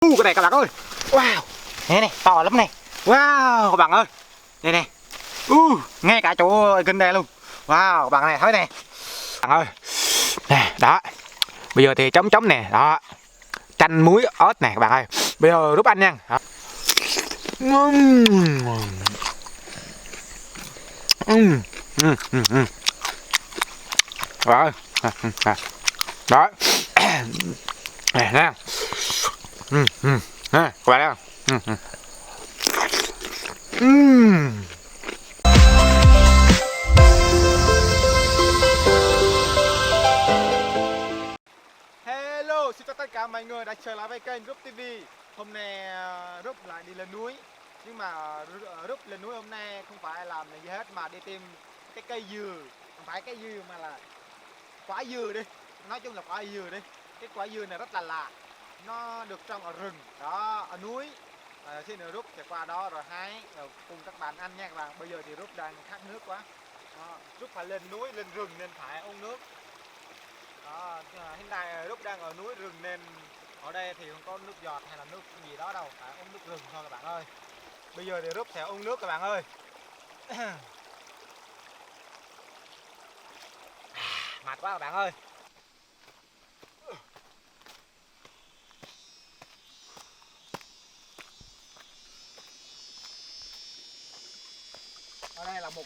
Cái này các bạn ơi. Wow. Này này, to lắm này. Wow, các bạn ơi. Đây này. Ngay cả chỗ kinh đây luôn. Wow, các bạn này thấy nè. Bạn ơi. Nè, đó. Bây giờ thì chấm nè, đó. Chanh muối ớt nè các bạn ơi. Bây giờ rút ăn nha. Đó. Đó. Đó. Nè nè. Nè, các bạn thấy không? Hello, xin chào tất cả mọi người đã trở lại với kênh Rúp TV. Hôm nay Rúp lại đi lên núi. Nhưng mà Rúp lên núi hôm nay không phải làm gì hết mà đi tìm cái cây dừa. Không phải cây dừa mà là quả dừa đi. Nói chung là quả dừa đi. Cái quả dừa này rất là lạ. Nó được trồng ở rừng, đó, ở núi. Xin nữa Rúp sẽ qua đó rồi hái rồi cùng các bạn ăn nha các bạn. Bây giờ thì Rúp đang khát nước quá. Rúp phải lên núi, lên rừng nên phải uống nước. Đó, hiện tại Rúp đang ở núi rừng nên ở đây thì không có nước giọt hay là nước gì đó đâu, phải uống nước rừng thôi các bạn ơi. Bây giờ thì Rúp sẽ uống nước các bạn ơi. Mệt quá các bạn ơi. Ở đây là một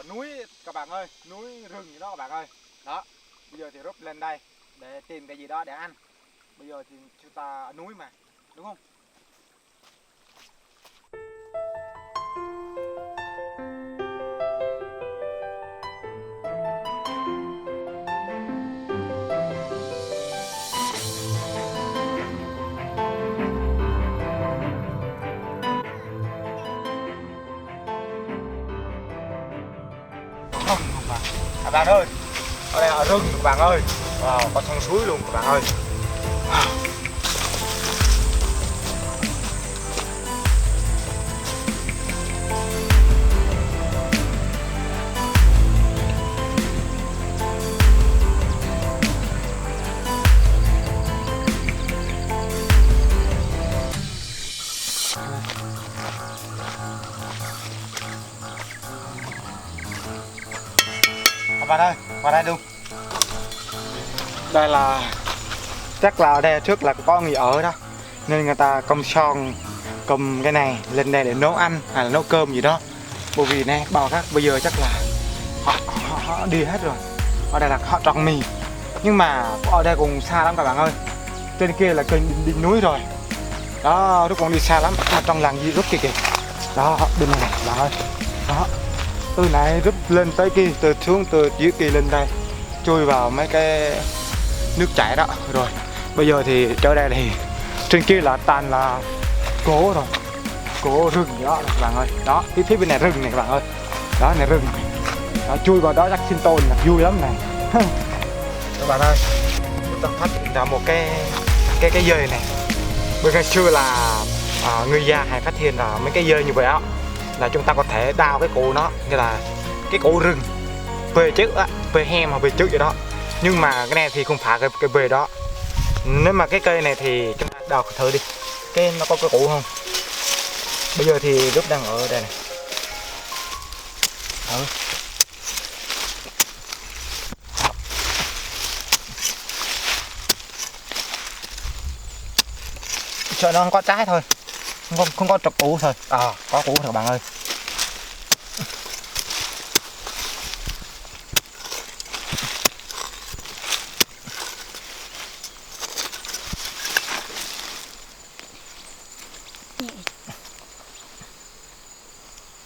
núi các bạn ơi, núi rừng gì đó các bạn ơi. Đó, bây giờ thì Rúp lên đây để tìm cái gì đó để ăn. Bây giờ thì chúng ta ở núi mà, đúng không? Các bạn ơi, ở đây ở rừng các bạn ơi. Wow, có sông suối luôn các bạn ơi. Các bạn ơi, vào đây luôn. Đây là chắc là ở đây trước là có người ở đó nên người ta cầm son cầm cái này lên đây để nấu ăn hay là nấu cơm gì đó. Bởi vì nè bao khác bây giờ chắc là họ đi hết rồi. Ở đây là họ trồng mì nhưng mà ở đây cũng xa lắm các bạn ơi. Trên kia là kênh đỉnh núi rồi đó, nó còn đi xa lắm mà trong làng gì rất kìa kìa. Đó bên này các bạn ơi. Đó, từ này rút lên tới kia, từ xuống từ dưới kia lên đây chui vào mấy cái nước chảy đó. Rồi bây giờ thì trở đây thì trên kia là toàn là gỗ rồi, gỗ rừng đó các bạn ơi. Đó, phía bên này rừng này các bạn ơi. Đó này rừng này. Đó, chui vào đó chắc sinh tồn là vui lắm này. Các bạn ơi, chúng ta phát hiện ra một cái dơi này. Bởi ngày xưa là người già hay phát hiện là mấy cái dơi như vậy đó là chúng ta có thể đào cái cổ nó, như là cái cổ rừng về trước á, về hem hoặc về trước vậy đó. Nhưng mà cái này thì không phải cái về đó. Nếu mà cái cây này thì chúng ta đào thử đi, cái nó có cái cổ không. Bây giờ thì Rúp đang ở đây này. Sợ nó không có trái thôi, không có trọc củ thôi. Có củ thôi các bạn ơi.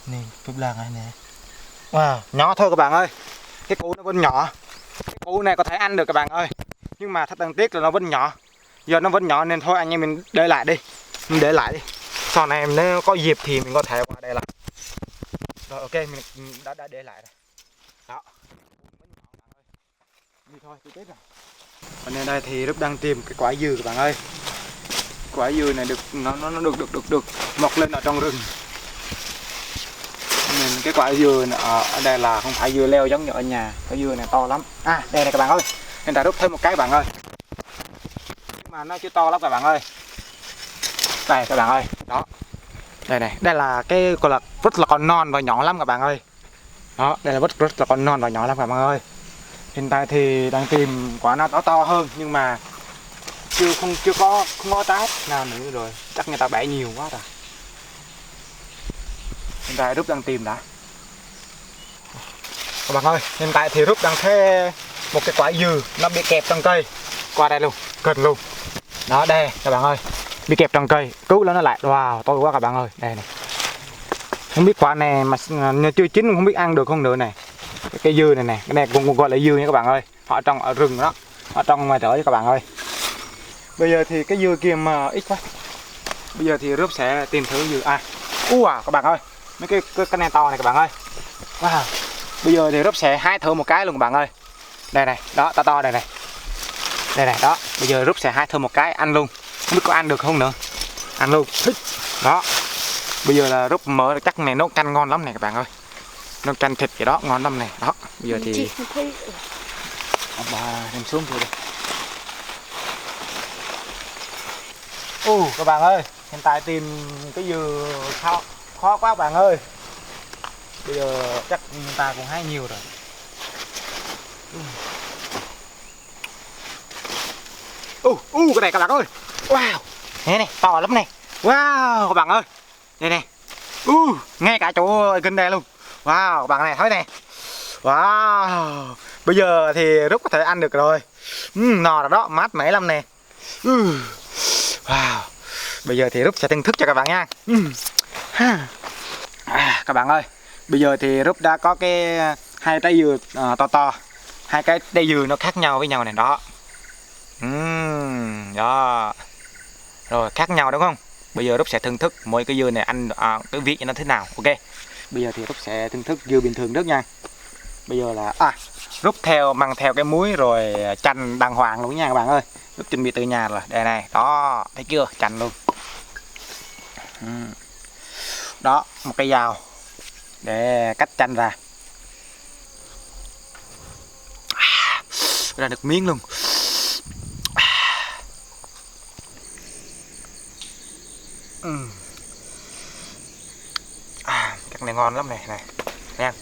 Nè, Rúp đang này nè. Wow, nhỏ thôi các bạn ơi. Cái củ nó vẫn nhỏ. Cái củ này có thể ăn được các bạn ơi. Nhưng mà thật đáng tiếc là nó vẫn nhỏ. Giờ nó vẫn nhỏ nên thôi anh em mình để lại đi. Mình để lại đi. Sau này nếu có dịp thì mình có thể qua đây lại. Rồi ok, mình đã để lại rồi. Đó. Đi thôi, tôi chết rồi. Còn nên đây thì Rúp đang tìm cái quả dừa các bạn ơi. Quả dừa này nó được mọc lên ở trong rừng. Nên cái quả dừa này, ở đây là không phải dừa leo giống như ở nhà. Cái dừa này to lắm. Đây này các bạn ơi. Nên ta Rúp thêm một cái bạn ơi. Nhưng mà nó chưa to lắm các bạn ơi. Đây các bạn ơi, đó. Đây này, đây là cái gọi là rất là còn non và nhỏ lắm các bạn ơi. Đó, đây là rất là còn non và nhỏ lắm các bạn ơi. Hiện tại thì đang tìm quả nào to hơn nhưng mà không có trái nào nữa rồi, chắc người ta bẻ nhiều quá rồi. Hiện tại Rút đang tìm đã. Các bạn ơi, hiện tại thì Rút đang thấy một cái quả dừa nó bị kẹp trong cây. Qua đây luôn, gần luôn. Đó đây các bạn ơi, bị kẹp trong cây, cứu nó lại. Wow, to quá các bạn ơi, đây này. Không biết quả này mà chưa chín không biết ăn được không nữa này. Cái dưa này nè, cái này cũng gọi là dưa nha các bạn ơi. Họ trồng ở rừng đó, họ trồng ngoài trời các bạn ơi. Bây giờ thì cái dưa kia mà ít quá. Bây giờ thì Rút sẽ tìm thử dưa. Các bạn ơi, mấy cái này to này các bạn ơi. Wow. Bây giờ thì Rút sẽ hái thử một cái luôn các bạn ơi. Đây này, đó to đây này. Đây này, đó. Bây giờ Rút sẽ hái thử một cái ăn luôn. Không biết có ăn được không nữa. Ăn luôn. Đó. Bây giờ là Rút mở chắc này nấu canh ngon lắm này các bạn ơi. Nấu canh thịt gì đó ngon lắm này. Đó. Bây giờ thì ông bà đem xuống thôi đây. Các bạn ơi, hiện tại tìm cái dừa khó quá các bạn ơi. Bây giờ chắc người ta cũng hái nhiều rồi. Cái này các bạn ơi. Wow. Này to lắm này. Wow các bạn ơi. Đây này. Ngay cả chỗ kinh đây luôn. Wow các bạn này thấy này. Wow. Bây giờ thì Rút có thể ăn được rồi. No rồi đó, mát mẻ lắm nè. Wow. Bây giờ thì Rút sẽ thưởng thức cho các bạn nha. Các bạn ơi, bây giờ thì Rút đã có cái hai trái dừa to. Hai cái trái dừa nó khác nhau với nhau này đó. Đó. Rồi khác nhau đúng không? Bây giờ Rút sẽ thưởng thức mỗi cái dưa này ăn cái vị nó thế nào. Ok. Bây giờ thì Rút sẽ thưởng thức dưa bình thường trước nha. Bây giờ là Rút mang theo cái muối rồi chanh đàng hoàng luôn nha các bạn ơi. Rút chuẩn bị từ nhà rồi. Đây này, đó, thấy chưa? Chanh luôn. Đó, một cây dao để cắt chanh ra. Ra được miếng luôn. Cái này ngon lắm này nha.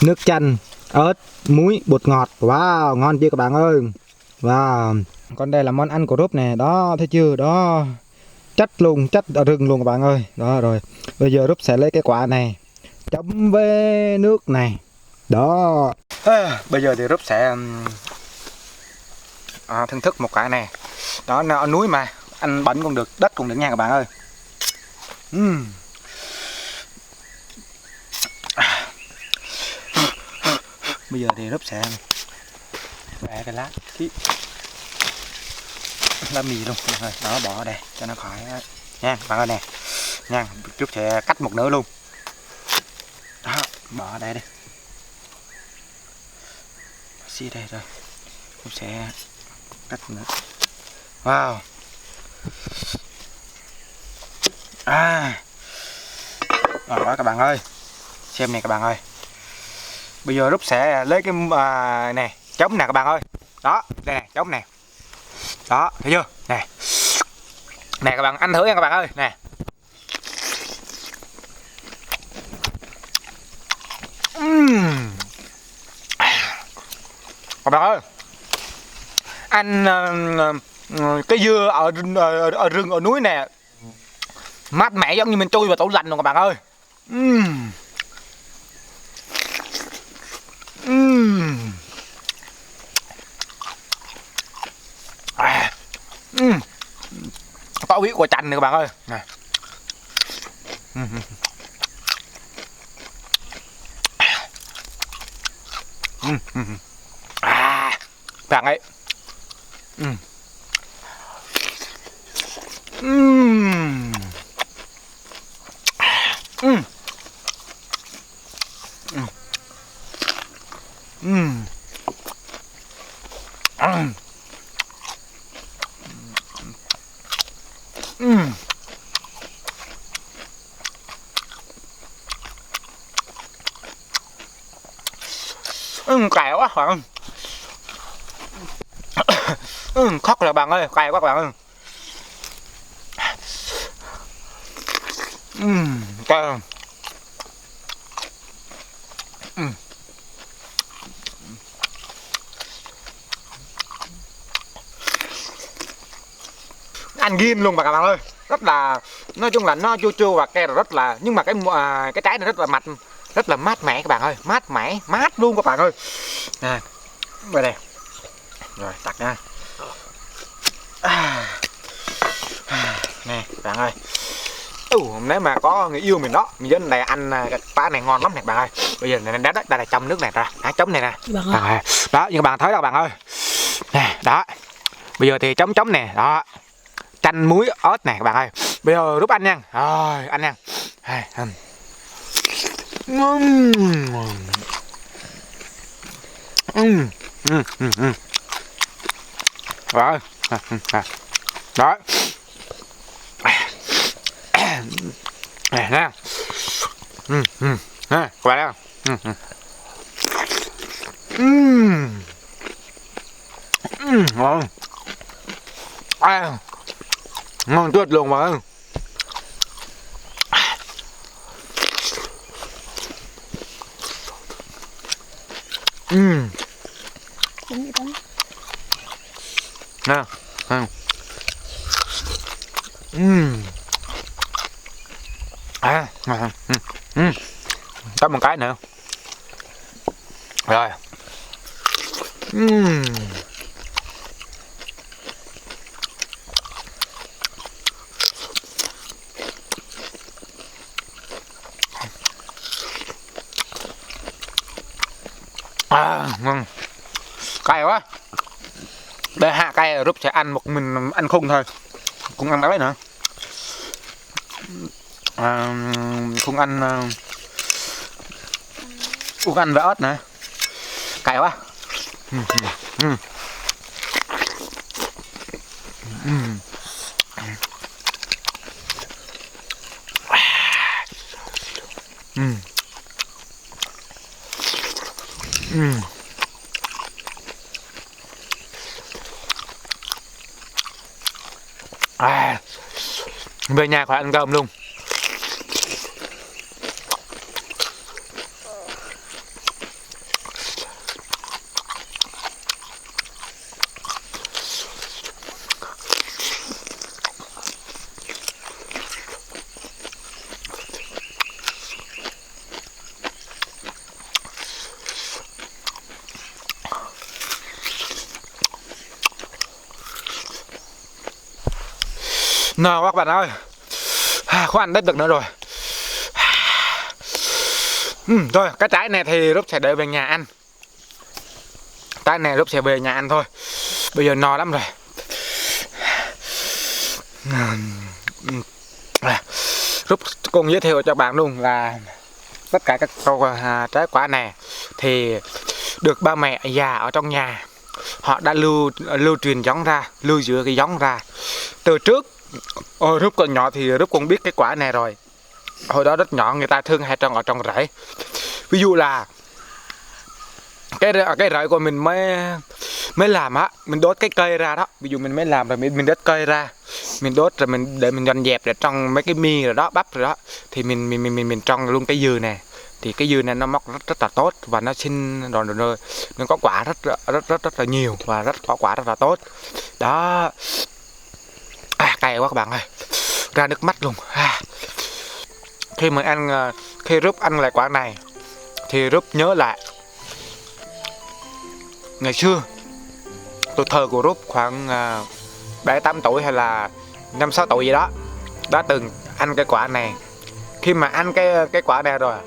Nước chanh, ớt, muối, bột ngọt. Wow, ngon chưa các bạn ơi. Wow. Còn đây là món ăn của Rút nè. Đó, thấy chưa? Đó. Chất ở rừng luôn các bạn ơi. Đó rồi. Bây giờ Rút sẽ lấy cái quả này chấm với nước này. Đó. Bây giờ thì Rút sẽ thưởng thức một cái này. Đó, nó ở núi mà, ăn bẩn cũng được, đất cũng được nha các bạn ơi. Bây giờ thì Rút sẽ bẻ cái lá mì luôn. Đó, bỏ ở đây cho nó khỏi nha các bạn ơi nè. Nha, Rút sẽ cắt một nửa luôn. Đó, bỏ ở đây đi. Xí đây rồi. Rút sẽ cắt nữa. Wow. Đó các bạn ơi. Xem này các bạn ơi. Bây giờ Rút sẽ lấy cái này, trống nè các bạn ơi. Đó, đây này, trống nè. Đó, thấy chưa? Nè. Nè các bạn ăn thử nha các bạn ơi, nè. Các bạn ơi. Ăn cái dưa ở rừng ở núi nè, mát mẻ giống như mình chui vào tủ lạnh luôn các bạn ơi. Có vị của chanh này các bạn ơi. Này. Bạn ấy. cay quá bạn. Khóc rồi bạn ơi, cay quá bạn ơi. Cay. Ăn ghim luôn các bạn ơi, rất là, nói chung là nó chua chua và cay rất là, nhưng mà cái trái này rất là mặn, rất là mát mẻ các bạn ơi, mát mẻ, mát luôn các bạn ơi. Nè, về đây, rồiตักnha. Nè các bạn ơi, nếu mà có người yêu mình đó, mình dẫn này ăn cái cá này ngon lắm nè các bạn ơi. Bây giờ này đây là trong nước này ra, chấm này nè. Đó, như các bạn thấy đó các bạn ơi. Nè, đó. Bây giờ thì chấm nè, đó. Chanh muối ớt nè các bạn ơi. Bây giờ rút ăn nha. Rồi, ăn nha. Rồi. Đó. Nè nè. Nè, các bạn thấy không? Ngon. Ngon tuyệt luôn mà. Nè. Có một cái nữa. Rồi. Ngon. Cay quá. Để hạ cay Rúp sẽ ăn một mình ăn khung thôi. Cũng ăn đấy nữa. Cũng ăn với ớt nữa. Cay quá. Về nhà phải ăn cơm luôn. No quá các bạn ơi, không ăn đất được nữa rồi. Thôi cái trái này thì Rúp sẽ để về nhà ăn. Trái này Rúp sẽ về nhà ăn thôi. Bây giờ no lắm rồi. Rúp cùng giới thiệu cho bạn luôn là tất cả các trái quả này thì được ba mẹ già ở trong nhà họ đã lưu truyền giống ra, lưu giữ cái giống ra từ trước. Rúp còn nhỏ thì Rúp cũng biết cái quả này rồi. Hồi đó rất nhỏ người ta thường hay trồng ở trong rẫy. Ví dụ là cái rẫy của mình mới làm á, mình đốt cái cây ra đó. Ví dụ mình mới làm rồi mình đốt cây ra, mình đốt rồi để mình dọn dẹp để trong mấy cái mì rồi đó, bắp rồi đó, thì mình trồng luôn cái dừa này. Thì cái dừa này nó mọc rất là tốt và nó sinh rồi nó có quả rất là nhiều và có quả rất là tốt đó. Cay quá các bạn ơi, ra nước mắt luôn. Khi Rúp ăn lại quả này thì Rúp nhớ lại ngày xưa tuổi thơ của Rúp khoảng 7-8 tuổi hay là 5-6 tuổi gì đó, đã từng ăn cái quả này. Khi mà ăn cái quả này rồi,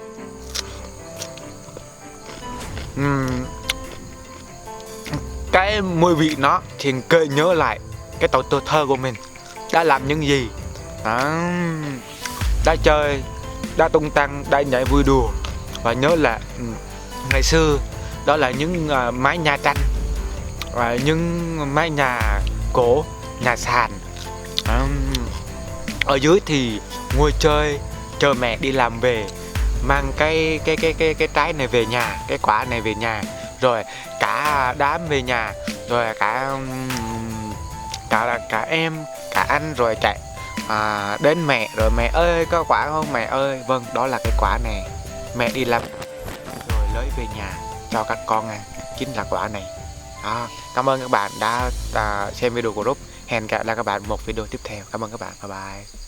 cái mùi vị nó thì kể nhớ lại cái tuổi thơ của mình đã làm những gì đó, đã chơi, đã tung tăng, đã nhảy vui đùa. Và nhớ là ngày xưa đó là những mái nhà tranh, những mái nhà cổ, nhà sàn. Ở dưới thì ngồi chơi, chờ mẹ đi làm về, mang cái trái này về nhà, cái quả này về nhà, rồi cả đám về nhà, rồi cả em, cả anh, rồi chạy đến mẹ, rồi mẹ ơi có quả không mẹ ơi. Vâng, đó là cái quả này, mẹ đi làm rồi lấy về nhà cho các con ăn, chính là quả này. Cảm ơn các bạn đã xem video của Rút. Hẹn gặp lại các bạn một video tiếp theo. Cảm ơn các bạn, bye bye.